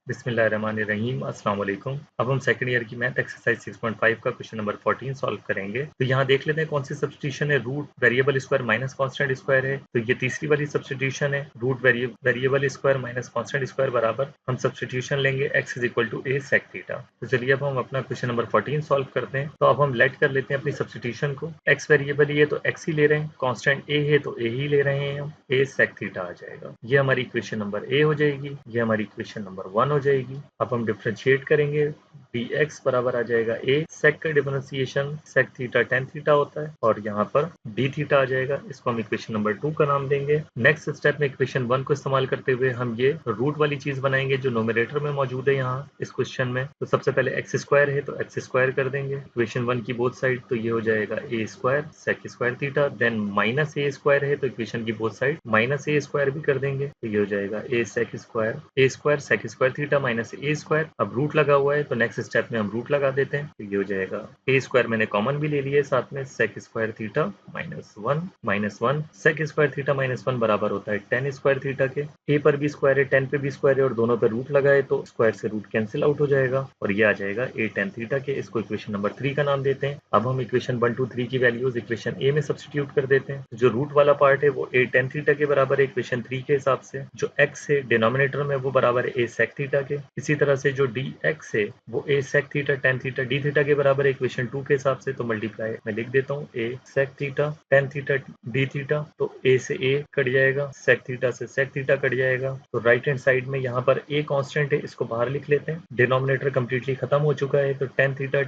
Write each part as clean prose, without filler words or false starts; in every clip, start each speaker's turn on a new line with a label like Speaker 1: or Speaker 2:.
Speaker 1: बिस्मिल्लाहिर्रहमानिर्रहीम, अस्सलाम वालेकुम। अब हम सेकंड ईयर की मैथ एक्सरसाइज 6.5 का क्वेश्चन नंबर 14 सॉल्व करेंगे। तो यहाँ देख लेते हैं कौन सी सब्स्टिट्यूशन है। Root variable square minus constant square है, तो ये तीसरी वाली सब्स्टिट्यूशन है। Root variable square minus constant square बराबर हम सब्स्टिट्यूशन लेंगे x is equal to a sec theta. तो चलिए अब हम अपना क्वेश्चन नंबर 14 सॉल्व करते हैं। तो अब हम लेट कर लेते हैं अपनी सब्स्टिट्यूशन को। x वेरिएबल ही है तो x ही ले रहे हैं, कांस्टेंट a है तो a ही ले रहे हैं हम, a सेक थीटा आ जाएगा। ये हमारी इक्वेशन नंबर a हो जाएगी, ये हमारी इक्वेशन नंबर 1 हो जाएगी। अब हम डिफरेंशिएट करेंगे, dx बराबर आ जाएगा a सेक का differentiation sec theta tan theta होता है और यहाँ पर d थीटा आ जाएगा। इसको हम इक्वेशन नंबर 2 का नाम देंगे। नेक्स्ट स्टेप में इक्वेशन 1 को इस्तेमाल करते हुए हम ये रूट वाली चीज बनाएंगे जो नोमिनेटर में मौजूद है यहाँ इस क्वेश्चन में। तो सबसे पहले एक्स स्क्वायर है तो एक्स स्क्वायर कर देंगे इक्वेशन 1 की बोथ साइड, तो ये हो जाएगा a square sec square theta. Then minus a square है तो इक्वेशन की both side minus a square भी कर देंगे, तो ये हो जाएगा a sec square sec square theta minus a square. अब रूट लगा हुआ है तो नेक्स्ट स्टेप में हम रूट लगा देते हैं, तो ये हो जाएगा a स्क्वायर मैंने कॉमन भी ले लिया है साथ में, sec square theta minus one sec square theta minus one बराबर होता है टेन स्क्वायर थीटा के। a पर भी स्क्वायर है, टेन पे भी स्क्वायर है और दोनों पे रूट लगा है तो स्क्वायर से रूट कैंसिल आउट हो जाएगा और ये आ जाएगा a टेन थीटा के। इसको इक्वेशन नंबर 3 का नाम देते हैं। अब हम इक्वेशन 1 2 3 की वैल्यूज इक्वेशन a में सब्स्टिट्यूट कर देते हैं। जो रूट वाला पार्ट है वो a टेन थीटा के बराबर है इक्वेशन 3 के हिसाब से। जो x है डिनोमिनेटर में वो बराबर है a सेक थीटा के। इसी तरह से जो dx है वो a sec theta tan theta d theta के बराबर है इक्वेशन 2 के हिसाब से। तो मल्टीप्लाई मैं लिख देता हूँ a sec theta tan theta d theta, तो a से a कट जाएगा, सेक थीटा से सेक थीटा कट जाएगा। तो राइट हैंड साइड में यहाँ पर a कांस्टेंट है, इसको बाहर लिख लेते हैं। डिनोमिनेटर कंप्लीटली खत्म हो चुका है, तो tan theta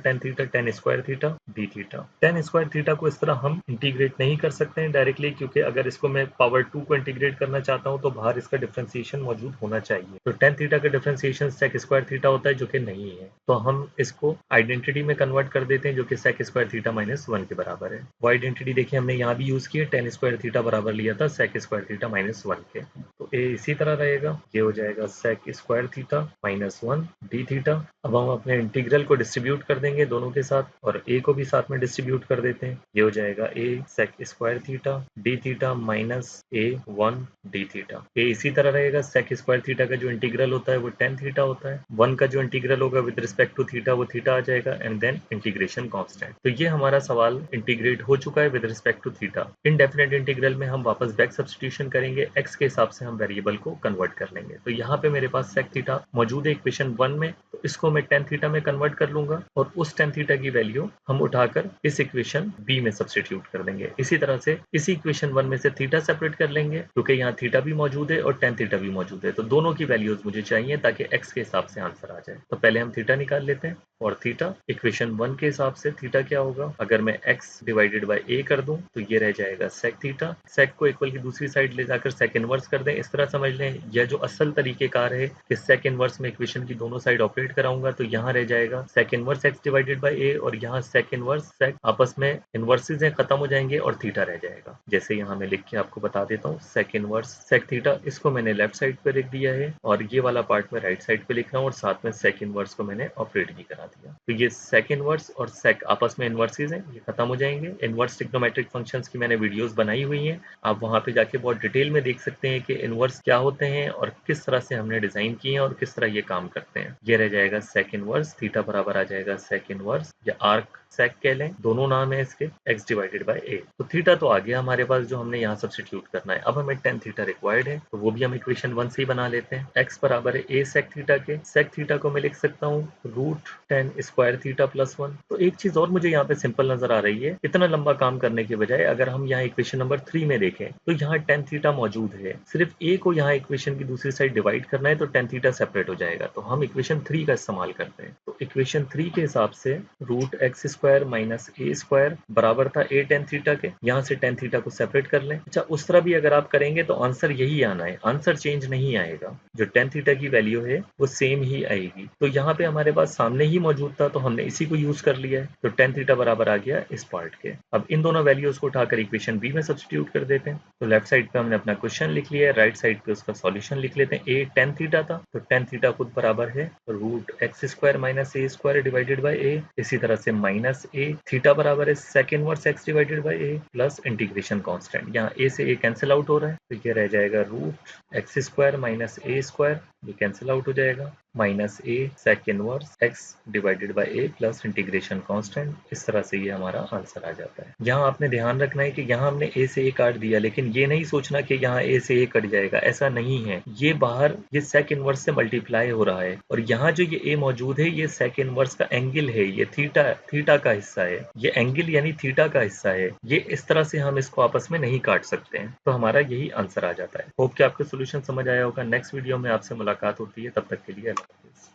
Speaker 1: tan square theta d theta. Ten square theta को इस तरह हम इंटीग्रेट नहीं कर सकते हैं डायरेक्टली, क्योंकि अगर इसको मैं पावर 2 को इंटीग्रेट करना चाहता हूँ तो बाहर इसका डिफरेंशिएशन मौजूद होना चाहिए। तो टेन थीटा का डिफरेंशिएशन सेक स्क्वायर थीटा होता है जो कि नहीं है, तो हम इसको आइडेंटिटी में कन्वर्ट कर देते हैं जो कि sec square theta minus one के बराबर है। वो आइडेंटिटी देखिए हमने यहाँ भी यूज की है, टेन स्क्वायर थीटा बराबर लिया था sec square theta minus one के। तो ए इसी तरह रहेगा, ये हो जाएगा sec square theta minus one d theta. अब हम अपने इंटीग्रल को डिस्ट्रीब्यूट कर देंगे दोनों के साथ और a को भी साथ में डिस्ट्रीब्यूट कर देते हैं। ये हो जाएगा a sec square theta d theta minus a one d theta. a इसी तरह रहेगा, सेक स्क्वायर थीटा का जो इंटीग्रल होता है वो टेन थीटा होता है, वन का जो इंटीग्रल होगा विद रिस्पेक्ट टू थीटा वो थीटा आ जाएगा एंड देन इंटीग्रेशन कांस्टेंट। तो ये हमारा सवाल इंटीग्रेट हो चुका है with respect to theta. Indefinite integral में हम वापस बैक सब्स्टिट्यूशन करेंगे, x के हिसाब से हम वेरिएबल को कन्वर्ट कर लेंगे। तो यहाँ पे मेरे पास सेक थीटा मौजूद है इक्वेशन 1 में, तो इसको मैं टेन थीटा में कन्वर्ट कर लूंगा और उस टेन थीटा की वैल्यू हम उठाकर इस इक्वेशन b में सब्स्टिट्यूट कर देंगे। इसी तरह से इसी इक्वेशन 1 में से थीटा सेपरेट कर लेंगे क्योंकि यहाँ थीटा भी मौजूद है और टेन थीटा भी मौजूद है, तो दोनों की वैल्यूज मुझे चाहिए ताकि x के हिसाब से आंसर आ जाए। तो पहले हम थीटा निकाल लेते हैं और थीटा इक्वेशन 1 के हिसाब से थीटा क्या होगा, अगर मैं x डिवाइडेड बाय a कर दूं तो ये रह जाएगा सेक थीटा। सेक को इक्वल की दूसरी साइड ले जाकर सेक इनवर्स कर दें, इस तरह समझ लें। यह जो असल तरीकेकार है कि सेक इनवर्स में इक्वेशन की दोनों साइड ऑपरेट कराऊंगा, तो यहाँ रह जाएगा sec inverse x divided by a और यहाँ सेक इनवर्स सेक आपस में इनवर्सेस हैं खत्म हो जाएंगे और थीटा रह जाएगा। जैसे यहाँ मैं लिख के आपको बता देता हूँ, सेक इनवर्स सेक थीटा इसको मैंने लेफ्ट साइड पे लिख दिया है और ये वाला पार्ट में राइट साइड पे लिख रहा हूँ और साथ में सेक इनवर्स को मैंने ऑपरेट भी करा दिया। तो ये सेक इनवर्स और सेक आपस में इनवर्सेस हैं, ये खत्म हो जाएंगे। इनवर्स ट्रिग्नोमेट्रिक फंक्शंस की मैंने वीडियोस बनाई हुई हैं, आप वहां पे जाके बहुत डिटेल में देख सकते हैं कि इनवर्स क्या होते हैं और किस तरह से हमने डिजाइन किए हैं और किस तरह ये काम करते हैं। ये रह जाएगा सेक इनवर्स, थीटा बराबर आ जाएगा सेक इनवर्स या आर्क सेक कह लें, दोनों नाम है इसके, x डिवाइडेड बाय a। तो थीटा तो आ गया हमारे पास जो हमने यहाँ सब्स्टिट्यूट करना है। अब हमें टेन थीटा रिक्वायर्ड है, तो वो भी हम इक्वेशन 1 से ही बना लेते हैं। x बराबर है a सेक थीटा के, सेक थीटा को मैं लिख सकता हूँ root tan square theta plus one. तो एक चीज और मुझे यहाँ पे सिंपल नजर आ रही है, इतना लंबा काम करने के बजाय अगर हम यहाँ इक्वेशन नंबर 3 में देखें तो यहाँ टेन थीटा मौजूद है, सिर्फ a को यहाँ इक्वेशन की दूसरी साइड डिवाइड करना है तो टेन थीटा सेपरेट हो जाएगा। तो हम इक्वेशन 3 का इस्तेमाल करते हैं। तो इक्वेशन 3 के हिसाब से root x square minus a square बराबर था a टेन थीटा के, यहाँ से टेन थीटा को सेपरेट कर लें। अच्छा, उस तरह भी अगर आप करेंगे तो आंसर यही आना है, आंसर चेंज नहीं आएगा, जो टेन थीटा की वैल्यू है वो सेम ही आएगी। तो यहाँ पे हमारे पास सामने ही मौजूद था तो हमने इसी को यूज कर लिया है, तो टेन थीटा बराबर आ गया इस पार्ट के। अब इन दोनों वैल्यूज को उठाकर इक्वेशन बी में सब्स्टिट्यूट कर देते हैं। तो लेफ्ट साइड पे हमने अपना क्वेश्चन लिख लिया है, राइट साइड पे उसका सॉल्यूशन लिख लेते हैं। a टेन थीटा था तो टेन थीटा खुद बराबर है root x square minus a square divided by a। इसी तरह से माइनस a, थीटा बराबर है sec inverse x divided by a plus integration constant, यहाँ a से a कैंसिल आउट हो रहा है तो ये रह जाएगा root x square minus a square, ये कैंसिल आउट हो जाएगा। Minus a sec inverse x divided by a plus integration constant. इस तरह से ये हमारा आंसर आ जाता है। यहाँ आपने ध्यान रखना है कि यहाँ हमने ए से ए काट दिया, लेकिन ये नहीं सोचना कि यहाँ ए से ए कट जाएगा, ऐसा नहीं है। ये बाहर ये सेक इनवर्स से मल्टीप्लाई हो रहा है और यहाँ जो ये ए मौजूद है ये सेक इनवर्स का एंगल है, ये थीटा का हिस्सा है, ये एंगल यानी थीटा का हिस्सा है। ये इस तरह से हम इसको आपस में नहीं काट सकते हैं, तो हमारा यही आंसर आ जाता है। होप कि आपको सोल्यूशन समझ आया होगा। नेक्स्ट वीडियो में आपसे मुलाकात होती है, तब तक के लिए अल्लाह हाफिज़।